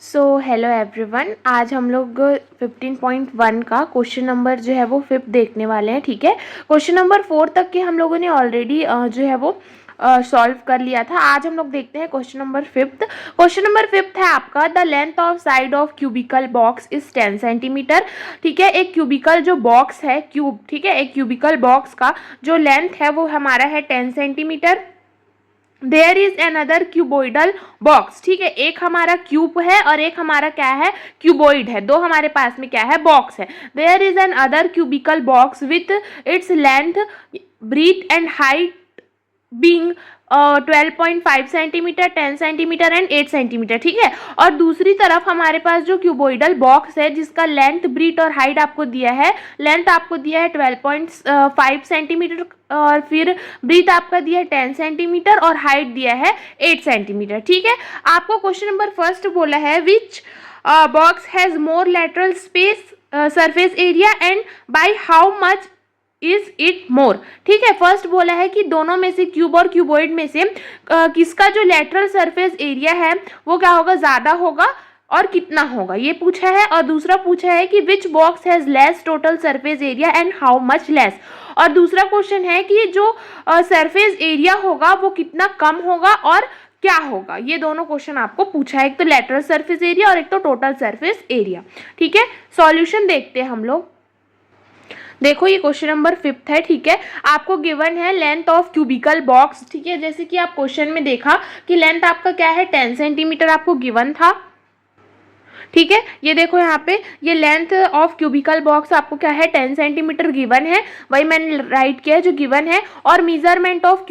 So hello everyone, आज हम लोग 15.1 का क्वेश्चन नंबर जो है वो 5 देखने वाले हैं। ठीक है, क्वेश्चन नंबर 4 तक के हम लोगों ने ऑलरेडी जो है वो सॉल्व कर लिया था। आज हम लोग देखते हैं क्वेश्चन नंबर 5। क्वेश्चन नंबर 5 है आपका, the length of side of cubical box is 10 centimetre. ठीक है, एक क्यूबिकल जो बॉक्स है क्यूब, ठीक है, एक क्यूबिकल बॉक्स का जो लेंथ है वो हमारा है 10 centimetre. There is another cuboidal box. ठीक है, एक हमारा क्यूब है और एक हमारा क्या है, क्यूबोइड है। दो हमारे पास में क्या है, बॉक्स है। There is an other cubical box with its length, breadth and height being 12.5 centimetre, 10 centimetre and 8 centimetre. ठीक है, और दूसरी तरफ हमारे पास जो क्यूबोइडल बॉक्स है जिसका लेंथ, ब्रीथ और हाइट आपको दिया है। लेंथ आपको दिया है 12.5 सेंटीमीटर और फिर ब्रीथ आपका दिया है 10 सेंटीमीटर और हाइट दिया है 8 सेंटीमीटर। ठीक है, आपको क्वेश्चन नंबर फर्स्ट बोला है which box has more lateral space surface area and by how much is it more. ठीक है, फर्स्ट बोला है कि दोनों में से, क्यूब और क्यूबोइड में से किसका जो लेटरल सरफेस एरिया है वो क्या होगा, ज़्यादा होगा और कितना होगा, ये पूछा है। और दूसरा पूछा है कि which box has less total surface area and how much less. और दूसरा क्वेश्चन है कि जो सरफेस एरिया होगा वो कितना कम होगा और क्या होगा। ये दोनों क्वेश्चन आपको पूछा है, एक तो लेटरल सरफेस एरिया और एक तो टोटल सरफेस एरिया। ठीक है, सॉल्यूशन देखते हैं हम लोग। देखो, ये क्वेश्चन नंबर 5 है। ठीक है, आपको गिवन है लेंथ ऑफ क्यूबिकल बॉक्स। ठीक है, जैसे कि आप क्वेश्चन में देखा कि लेंथ आपका क्या है, 10 सेंटीमीटर आपको गिवन था। ठीक है, ये देखो यहाँ पे ये लेंथ ऑफ क्यूबिकल बॉक्स आपको क्या है, 10 सेंटीमीटर गिवन है, वही मैंने राइट किया है जो गिवन है। और मेजरमेंट ऑफ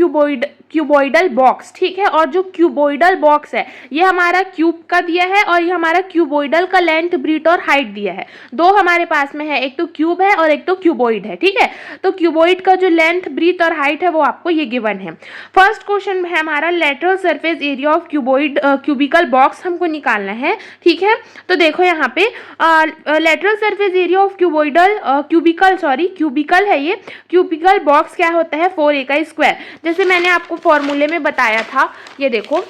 क्यूबोइडल बॉक्स। ठीक है, और जो क्यूबोइडल बॉक्स है ये हमारा क्यूब का दिया है और ये हमारा क्यूबोइडल का लेंथ, ब्रीथ और हाइट दिया है। दो हमारे पास में है, एक तो क्यूब है और एक तो क्यूबोइड है। ठीक है, तो क्यूबोइड का जो लेंथ, ब्रीथ और हाइट है वो आपको ये गिवन है। फर्स्ट क्वेश्चन है हमारा lateral surface area of cubical box हमको निकालना है। ठीक है, तो देखो यहाँ पे lateral surface area of cubicle है, ये क्यूबिकल बॉक्स क्या होता है, 4a का स्क्वायर। जैसे मैंने आपको फॉर्मूले में बताया था, ये देखो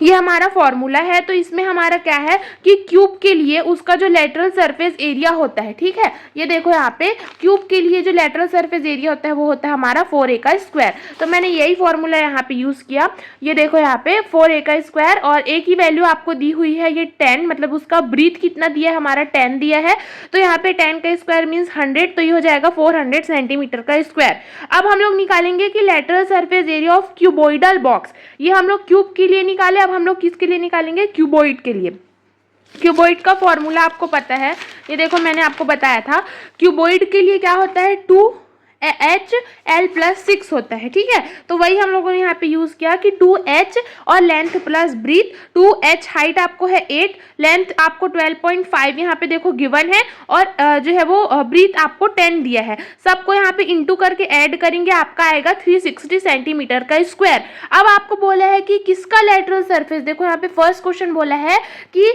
ये हमारा फॉर्मूला है। तो इसमें हमारा क्या है कि क्यूब के लिए उसका जो लेटरल सरफेस एरिया होता है, ठीक है, ये देखो यहाँ पे क्यूब के लिए जो लेटरल सरफेस एरिया होता है वो होता है हमारा 4a का स्क्वायर। तो मैंने यही फॉर्मूला यहाँ पे यूज़ किया। ये देखो यहाँ पे 4a का स्क्वायर और a की वैल्यू आपको दी हुई है ये 10, मतलब उसका ब्रीथ कितना दिया है, हमारा 10 दिया है। तो यहाँ पे 10 का स्क्वायर मीन्स 100, तो ये हो जाएगा 400 सेंटीमीटर का स्क्वायर। अब हम लोग निकालेंगे कि lateral surface area of cuboidal box, ये हम लोग क्यूब के लिए निकाले, अब हम लोग किसके लिए निकालेंगे, क्यूबोइड के लिए। क्यूबोइड का फॉर्मूला आपको पता है, ये देखो मैंने आपको बताया था, क्यूबोइड के लिए क्या होता है, 2HL+6 होता है। ठीक है, तो वही हम लोगों ने यहाँ पे यूज किया कि 2H और length plus breathe, 2H height आपको है 8, लेंथ आपको 12.5 यहाँ पे देखो गिवन है और जो है वो ब्रीथ आपको 10 दिया है। सबको यहाँ पे इंटू करके ऐड करेंगे, आपका आएगा 360 सेंटीमीटर का स्क्वायर। अब आपको बोला है कि किसका लेटरल सरफेस, देखो यहाँ पे फर्स्ट क्वेश्चन बोला है कि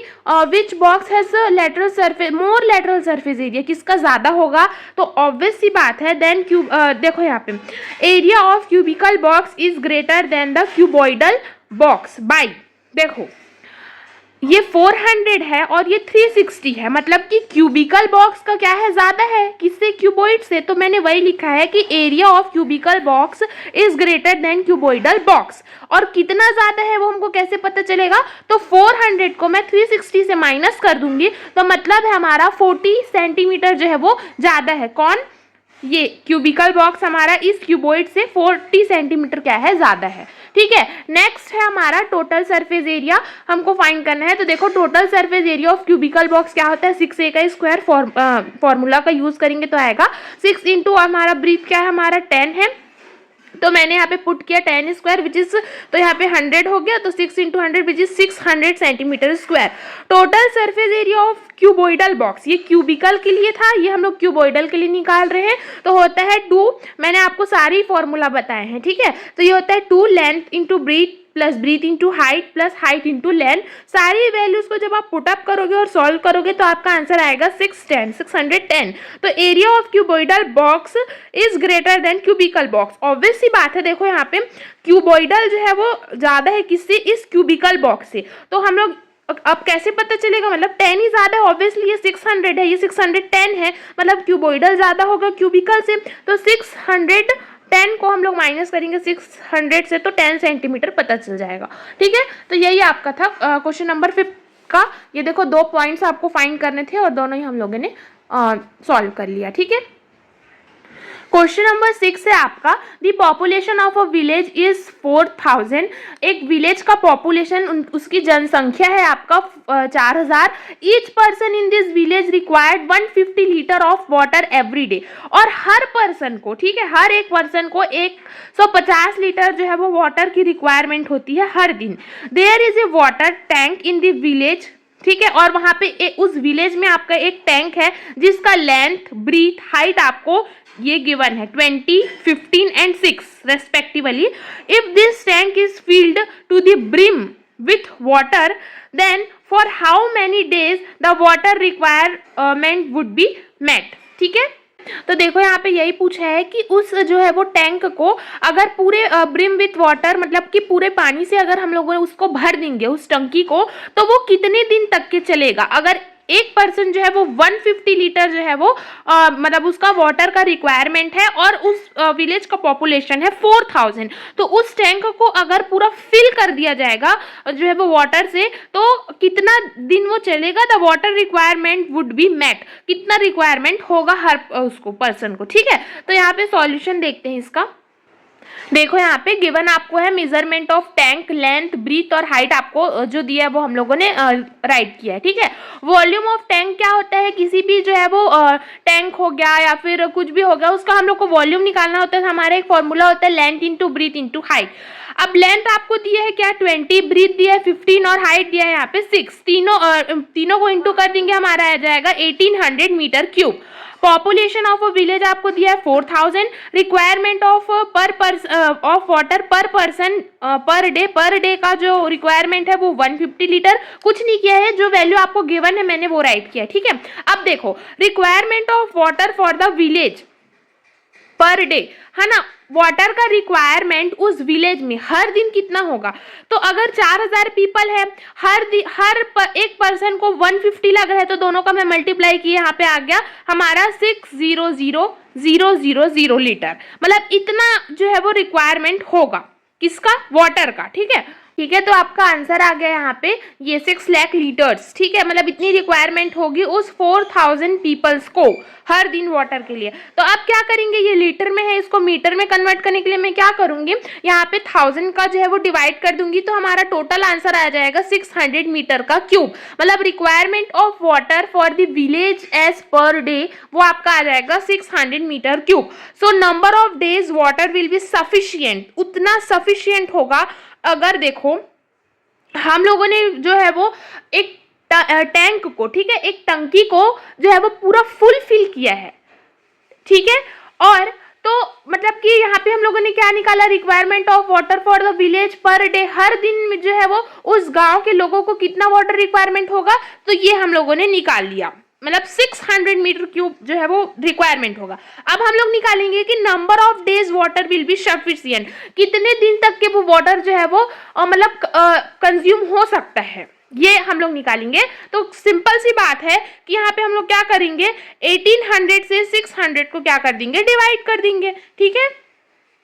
which box has lateral surface, more lateral surface area, किसका ज्यादा होगा। तो ऑब्वियस सी बात है, देन देखो यहाँ पे area of cubical box is greater than the cuboidal box by, देखो ये 400 है और ये 360 है, मतलब कि क्यूबिकल बॉक्स का क्या है, ज्यादा है किससे, क्यूबोइड से। तो मैंने वही लिखा है कि area of cubical box is greater then cuboidal box. और कितना ज्यादा है वो हमको कैसे पता चलेगा, तो 400 को मैं 360 से माइनस कर दूंगी, तो मतलब है हमारा 40 सेंटीमीटर जो है वो ज्यादा है। कौन, ये क्यूबिकल बॉक्स हमारा इस क्यूबोइड से 40 सेंटीमीटर क्या है, ज्यादा है। ठीक है, नेक्स्ट है हमारा टोटल सरफेस एरिया, हमको फाइंड करना है। तो देखो total surface area of cubical box क्या होता है, 6a का स्क्वायर, फॉर्मूला का यूज करेंगे तो आएगा 6 इंटू हमारा ब्रीथ क्या है, हमारा 10 है, तो मैंने यहाँ पे पुट किया 10 स्क्वायर विच इज, तो यहाँ पे 100 हो गया, तो 6 into 100 which is 600 centimetre square. Total surface area of cuboidal box, ये क्यूबिकल के लिए था, ये हम लोग क्यूबोइडल के लिए निकाल रहे हैं, तो होता है 2, मैंने आपको सारी फॉर्मूला बताए हैं। ठीक है, तो ये होता है 2 length into breadth plus breadth into height plus height into length. सारी वैल्यूज को जब आप पुटअप करोगे और सॉल्व करोगे तो आपका आंसर आएगा 610। तो area of cuboidal box is greater than cubical box. Obvious सी बात है, देखो यहाँ पे क्यूबोइडल जो है वो ज्यादा है किससे, इस क्यूबिकल बॉक्स से। तो हम लोग अब कैसे पता चलेगा, मतलब 10 ही ज़्यादा है, ऑब्वियसली ये 600 है, ये 610 है, मतलब क्यूबोइडल ज़्यादा होगा क्यूबिकल से, तो 610 को हम लोग माइनस करेंगे 600 से, तो 10 सेंटीमीटर पता चल जाएगा। ठीक है, तो यही आपका था क्वेश्चन नंबर 5 का। ये देखो 2 पॉइंट्स आपको फाइंड करने थे और दोनों ही हम लोगों ने सॉल्व कर लिया। ठीक है, क्वेश्चन नंबर 6 है आपका, the population of a village is 4000। एक विलेज का पॉपुलेशन, उसकी जनसंख्या है आपका 4000। Each person in this village required 150 litre of water every day. और हर पर्सन को, ठीक है, हर एक पर्सन को 150 लीटर जो है वो वाटर की रिक्वायरमेंट होती है हर दिन। There is a water tank in the village, ठीक है, और वहां पे उस विलेज में आपका एक टैंक है जिसका लेंथ, ब्रीथ, हाइट आपको ये गिवन है 20, 15 एंड 6 रेस्पेक्टिवली। If this tank is filled to the brim with water, then for how many days the water requirement would be met. ठीक है, तो देखो यहाँ पे यही पूछा है कि उस जो है वो टैंक को अगर पूरे ब्रिम विथ वाटर, मतलब कि पूरे पानी से अगर हम लोग उसको भर देंगे उस टंकी को, तो वो कितने दिन तक के चलेगा। अगर एक पर्सन जो है वो 150 लीटर जो है वो मतलब उसका वाटर का रिक्वायरमेंट है और उस विलेज का पॉपुलेशन है 4000, तो उस टैंक को अगर पूरा फिल कर दिया जाएगा जो है वो वाटर से, तो कितना दिन वो चलेगा, the water requirement would be met, कितना रिक्वायरमेंट होगा हर उसको पर्सन को। ठीक है, तो यहाँ पे सॉल्यूशन देखते हैं इसका। देखो यहाँ पे गिवन आपको है measurement of tank, length, breadth और हाइट आपको जो दिया है वो हम लोगों ने राइट किया है। ठीक है, वॉल्यूम ऑफ टैंक क्या होता है, किसी भी जो है वो टैंक हो गया या फिर कुछ भी हो गया, उसका हम लोग को वॉल्यूम निकालना होता है। हमारा एक फॉर्मूला होता है length into breadth into height. अब लेंथ आपको दिया है क्या 20, ब्रीथ दिया है 15 और हाइट दिया है यहाँ पे 6, तीनों को इंटू कर देंगे, हमारा आ जाएगा 1800 metre cube. Population of a village आपको दिया है 4000, requirement of of water per person per day का जो रिक्वायरमेंट है वो 150 लीटर। कुछ नहीं किया है, जो वैल्यू आपको गिवन है मैंने वो राइट किया। ठीक है, अब देखो requirement of water for the village per day, है ना, वाटर का रिक्वायरमेंट उस विलेज में हर दिन कितना होगा। तो अगर 4000 पीपल है, एक पर्सन को 150 लग रहा है, तो दोनों का मैं मल्टीप्लाई किया, यहाँ पे आ गया हमारा 600,000 लीटर, मतलब इतना जो है वो रिक्वायरमेंट होगा किसका, वाटर का। ठीक है, ठीक है, तो आपका आंसर आ गया यहाँ पे ये 6 लाख लीटर्स। ठीक है, मतलब इतनी रिक्वायरमेंट होगी उस 4000 पीपल्स को हर दिन वाटर के लिए। तो आप क्या करेंगे, ये लीटर में है, इसको मीटर में कन्वर्ट करने के लिए मैं क्या करूंगी, यहाँ पे 1000 का जो है वो डिवाइड कर दूंगी, तो हमारा टोटल आंसर आ जाएगा 600 मीटर का क्यूब। मतलब requirement of water for the village as per day वो आपका आ जाएगा 600 metre cube. So number of days water will be sufficient, उतना सफिशियंट होगा। अगर देखो हम लोगों ने जो है वो एक टैंक को, ठीक है, एक टंकी को जो है वो पूरा फुल फिल किया है। ठीक है, और तो मतलब कि यहाँ पे हम लोगों ने क्या निकाला, requirement of water for the village per day, हर दिन में जो है वो उस गांव के लोगों को कितना वाटर रिक्वायरमेंट होगा, तो ये हम लोगों ने निकाल लिया, मतलब 600 मीटर क्यूब जो है वो रिक्वायरमेंट होगा। अब हम लोग निकालेंगे कि number of days water will be sufficient, कितने दिन तक के वो वाटर जो है वो मतलब कंज्यूम हो सकता है, ये हम लोग निकालेंगे। तो सिंपल सी बात है कि यहाँ पे हम लोग क्या करेंगे, 1800 से 600 को क्या कर देंगे, डिवाइड कर देंगे। ठीक है,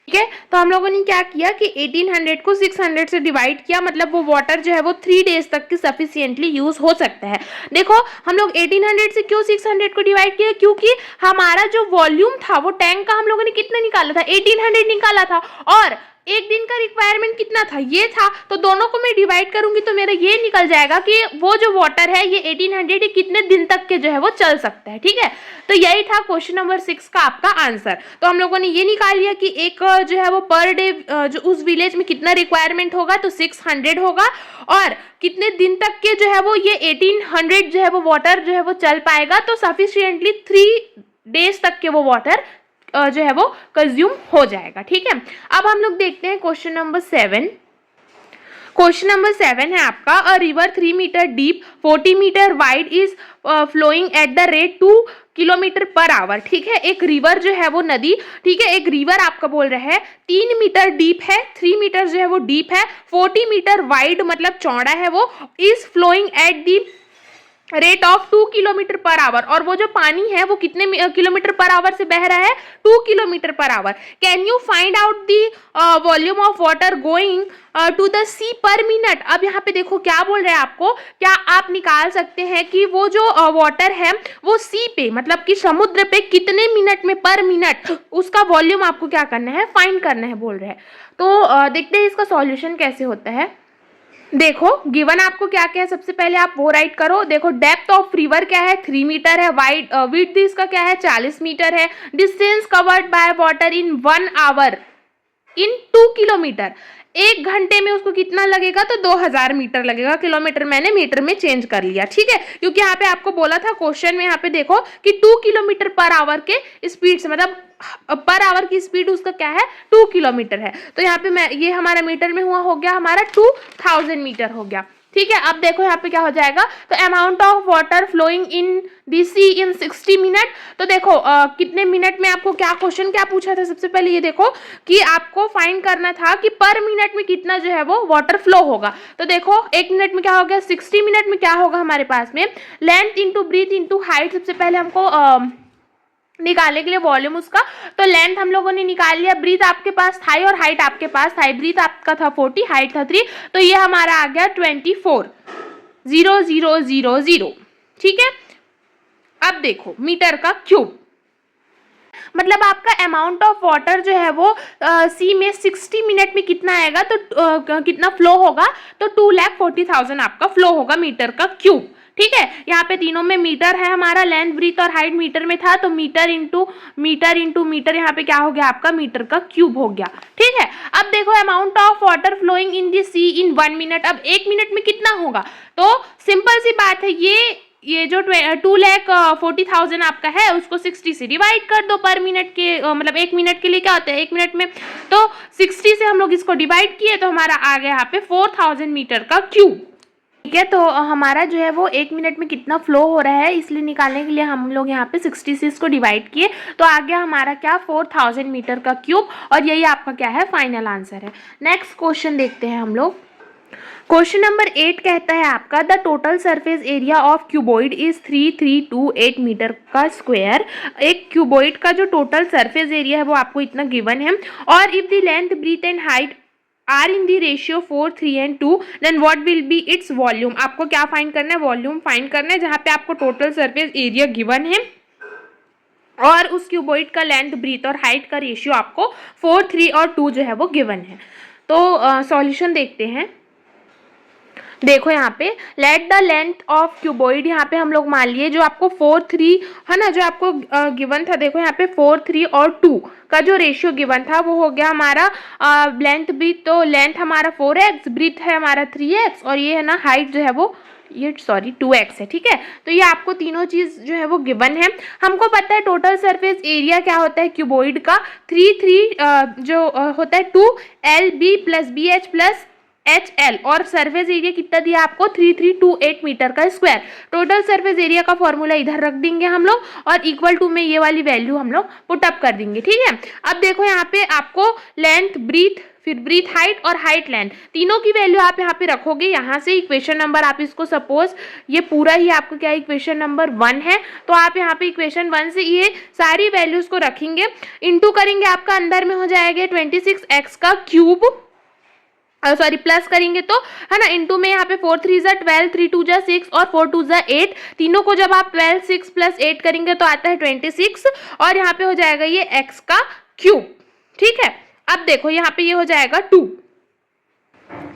ठीक है, तो हम लोगों ने क्या किया कि 1800 को 600 से डिवाइड किया, मतलब वो वाटर जो है वो 3 डेज तक की सफिशिएंटली यूज हो सकता है। देखो हम लोग 1800 से क्यों 600 को डिवाइड किया, क्योंकि हमारा जो वॉल्यूम था वो टैंक का हम लोगों ने कितना निकाला था, 1800 निकाला था, और एक दिन का रिक्वायरमेंट कितना था, ये था, तो दोनों को मैं डिवाइड करूंगी तो मेरा ये निकल जाएगा कि वो जो वाटर है ये 1800 कितने दिन तक के जो है वो चल सकता है। ठीक है, तो यही था क्वेश्चन नंबर 6 का आपका आंसर। तो हम लोगों ने ये निकाल लिया कि एक जो है वो पर डे जो उस विलेज में कितना रिक्वायरमेंट होगा, तो 600 होगा, और कितने दिन तक के जो है वो ये 1800 जो है वो वाटर जो है वो चल पाएगा, तो सफिशिएंटली 3 डेज तक के वो वाटर जो है वो कंज्यूम हो जाएगा। ठीक है, अब हम लोग देखते हैं क्वेश्चन नंबर 7। क्वेश्चन नंबर 7 है आपका, a river 3 metre deep 40 metre wide is flowing at the rate 2 kilometre per hour. ठीक है, एक रिवर जो है वो नदी, ठीक है, एक रिवर आपका बोल रहा है 3 मीटर डीप है, 3 मीटर जो है वो डीप है, 40 मीटर वाइड मतलब चौड़ा है वो, is flowing at the rate of 2 kilometre per hour, और वो जो पानी है वो कितने किलोमीटर पर आवर से बह रहा है, 2 kilometre per hour. Can you find out the volume of water going to the sea per minute. अब यहाँ पे देखो क्या बोल रहे हैं आपको, क्या आप निकाल सकते हैं कि वो जो वाटर है वो सी पे मतलब कि समुद्र पे कितने मिनट में पर मिनट उसका वॉल्यूम आपको क्या करना है, फाइंड करना है बोल रहे हैं। तो देखते हैं इसका सॉल्यूशन कैसे होता है। देखो गिवन आपको क्या क्या है, सबसे पहले आप वो राइट करो। देखो डेप्थ ऑफ रिवर क्या है, 3 मीटर है, वाइड विड्थ इसका क्या है, 40 मीटर है, distance covered by water in 1 hour in 2 kilometre, 1 घंटे में उसको कितना लगेगा, तो 2000 मीटर लगेगा। किलोमीटर मैंने मीटर में चेंज कर लिया, ठीक है, क्योंकि यहाँ पे आपको बोला था क्वेश्चन में, यहाँ पे देखो कि 2 किलोमीटर पर आवर के स्पीड से, मतलब पर आवर की स्पीड उसका क्या है, 2 किलोमीटर है। तो यहाँ पे मैं ये हमारा मीटर में हुआ हो गया हमारा 2000 मीटर हो गया। ठीक है, अब देखो यहाँ पे क्या हो जाएगा, तो amount of water flowing in the sea in 60 minute. तो देखो कितने मिनट में आपको क्या क्वेश्चन क्या पूछा था, सबसे पहले ये देखो कि आपको फाइंड करना था कि पर मिनट में कितना जो है वो वाटर फ्लो होगा। तो देखो 1 मिनट में क्या हो गया, 60 मिनट में क्या होगा हमारे पास में, length into breadth into height. सबसे पहले हमको निकालने के लिए वॉल्यूम उसका, तो लेंथ हम लोगों ने निकाल लिया, ब्रीथ आपके पास था और हाइट आपके पास था, ब्रीथ आपका था 40, हाइट था 3, तो ये हमारा आ गया 24,000। ठीक है, अब देखो मीटर का क्यूब, मतलब आपका अमाउंट ऑफ वाटर जो है वो सी में 60 मिनट में कितना आएगा, तो कितना फ्लो होगा, तो 2,40,000 आपका फ्लो होगा मीटर का क्यूब। ठीक है, यहाँ पे तीनों में मीटर है हमारा, लेंथ ब्रीथ और हाइट मीटर में था, तो मीटर इंटू मीटर यहाँ पे क्या हो गया आपका, मीटर का क्यूब हो गया। ठीक है, अब देखो amount of water flowing in the sea in 1 minute, अब 1 मिनट में कितना होगा, तो सिंपल सी बात है, ये जो 2,40,000 आपका है उसको 60 से डिवाइड कर दो पर मिनट के, मतलब 1 मिनट के लिए क्या होता है 1 मिनट में, तो 60 से हम लोग इसको डिवाइड किए तो हमारा आ गया यहाँ पे 4000 मीटर का क्यूब। ठीक है, तो हमारा जो है वो 1 मिनट में कितना फ्लो हो रहा है, इसलिए निकालने के लिए हम लोग यहाँ पे 60 से इसको डिवाइड किए, तो आ गया हमारा क्या 4000 मीटर का क्यूब, और यही आपका क्या है फाइनल आंसर है। नेक्स्ट क्वेश्चन देखते हैं हम लोग। क्वेश्चन नंबर 8 कहता है आपका, the total surface area of cuboid is 3328 metre का स्क्वायर। एक क्यूबॉइड का जो टोटल सरफेस एरिया है वो आपको इतना गिवन है, और if the length breadth and height are in the ratio 4, 3 and 2 then what will be its volume. आपको क्या फाइंड करना है, वॉल्यूम फाइंड करना है, जहाँ पे आपको टोटल सरफेस एरिया गिवन है और उस क्यूबॉइड का लेंथ ब्रीथ और हाइट का रेशियो आपको 4, 3 और 2 जो है वो गिवन है। तो सॉल्यूशन देखते हैं। देखो यहाँ पे let the length of cuboid, यहाँ पे हम लोग मान लिए जो आपको 4, 3 है ना, जो आपको गिवन था, देखो यहाँ पे 4, 3 और 2 का जो रेशियो गिवन था वो हो गया हमारा लेंथ ब्रीथ, तो लेंथ हमारा 4x, ब्रीथ है हमारा 3x, और ये है ना हाइट जो है वो ये 2x है। ठीक है, तो ये आपको तीनों चीज जो है वो गिवन है। हमको पता है टोटल सरफेस एरिया क्या होता है क्यूबॉइड का, 3 जो होता है 2LB + BH + HL, और सरफेस एरिया कितना दिया आपको 3328 मीटर का स्क्वायर। टोटल सरफेस एरिया का फॉर्मूला इधर रख देंगे हम लोग, और इक्वल टू में ये वाली वैल्यू हम लोग पुट अप कर देंगे। ठीक है, अब देखो यहाँ पे आपको लेंथ ब्रीथ, फिर ब्रीथ हाइट और हाइट लेंथ, तीनों की वैल्यू आप यहाँ पे रखोगे। यहाँ से इक्वेशन नंबर आप इसको सपोज ये पूरा ही आपको क्या इक्वेशन नंबर 1 है, तो आप यहाँ पे इक्वेशन 1 से ये सारी वैल्यूज को रखेंगे, इंटू करेंगे, आपका अंदर में हो जाएगा 26x का क्यूब, सॉरी प्लस करेंगे तो है ना, इंटू में यहाँ पे 4, 3 = 12, 3, 2 = 6 और 4, 2 = 8, तीनों को जब आप 12, 6 + 8 करेंगे तो आता है 26, और यहाँ पे हो जाएगा ये x का क्यूब। ठीक है, अब देखो यहाँ पे ये हो जाएगा 2।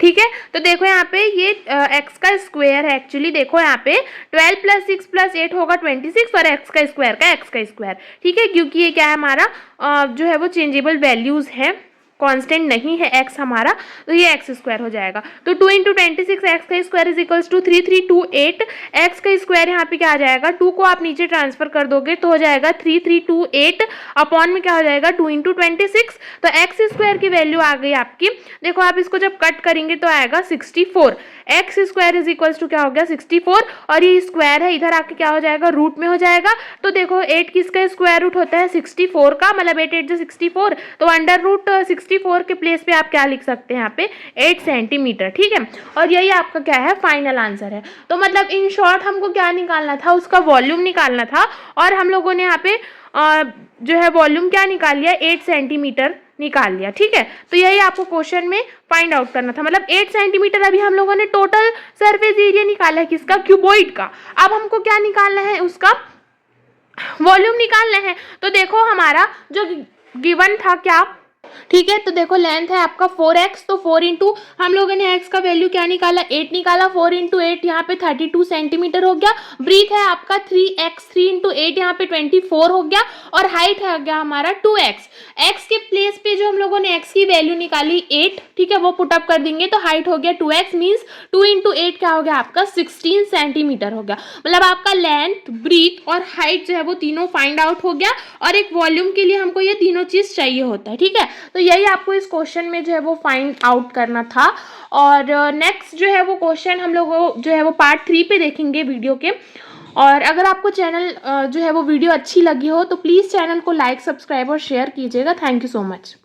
ठीक है, तो देखो यहाँ पे ये x का स्क्वायर है, एक्चुअली देखो यहाँ पे 12 + 6 + 8 होगा 26, और x का स्क्वायर। ठीक है, क्योंकि ये क्या है हमारा जो है वो चेंजेबल वैल्यूज है। कांस्टेंट नहीं है x हमारा, तो ये एक्स स्क्वायर हो जाएगा। तो 2 इंटू 26 एक्स का square is equals to 3328। X का स्क्वायर यहाँ पे क्या आ जाएगा, 2 को आप नीचे ट्रांसफर कर दोगे तो हो जाएगा 3328 अपॉन में क्या हो जाएगा 2 इंटू 26। तो एक्स स्क्वायर की वैल्यू आ गई आपकी, देखो आप इसको जब कट करेंगे तो आएगा 64। X square is equals to क्या हो गया 64, और ये स्क्वायर है इधर आके क्या हो जाएगा रूट में हो जाएगा। तो देखो 8 किसका स्क्वायर रूट होता है 64 का, मतलब 8 8 जो 64, तो अंडर रूट 64 के प्लेस पे आप क्या लिख सकते हैं यहाँ पे 8 सेंटीमीटर, ठीक है। और यही आपका क्या है फाइनल आंसर है। तो मतलब इन शॉर्ट हमको क्या निकालना था, उसका वॉल्यूम निकालना था, और हम लोगों ने यहाँ पे जो है वॉल्यूम क्या निकाल लिया 8 सेंटीमीटर निकाल लिया, ठीक है। तो यही आपको क्वेश्चन में फाइंड आउट करना था, मतलब 8 सेंटीमीटर अभी हम लोगों ने टोटल सरफेस एरिया निकाला है किसका, क्यूबॉइड का। अब हमको क्या निकालना है, उसका वॉल्यूम निकालना है। तो देखो हमारा जो गिवन था क्या, ठीक है। तो देखो लेंथ है आपका 4x, तो 4 इंटू हम लोगों ने x का वैल्यू क्या निकाला 8 निकाला, 4 इंटू 8 यहाँ पे 32 सेंटीमीटर हो गया। ब्रीथ है आपका 3x, 3 इंटू 8 यहाँ पे 24 हो गया, और हाइट है गया हमारा 2x। x के प्लेस पे जो हम लोगों ने x की वैल्यू निकाली 8, ठीक है, वो पुटअप कर देंगे तो हाइट हो गया 2x, मीन्स 2 इंटू 8 क्या हो गया आपका 16 सेंटीमीटर हो गया। मतलब आपका लेंथ, ब्रीथ और हाइट जो है वो तीनों फाइंड आउट हो गया, और एक वॉल्यूम के लिए हमको ये तीनों चीज चाहिए होता है, ठीक है। तो यही आपको इस क्वेश्चन में जो है वो फाइंड आउट करना था। और नेक्स्ट जो है वो क्वेश्चन हम लोग जो है वो पार्ट 3 पे देखेंगे वीडियो के। और अगर आपको चैनल जो है वो वीडियो अच्छी लगी हो तो प्लीज़ चैनल को लाइक, सब्सक्राइब और शेयर कीजिएगा। Thank you so much.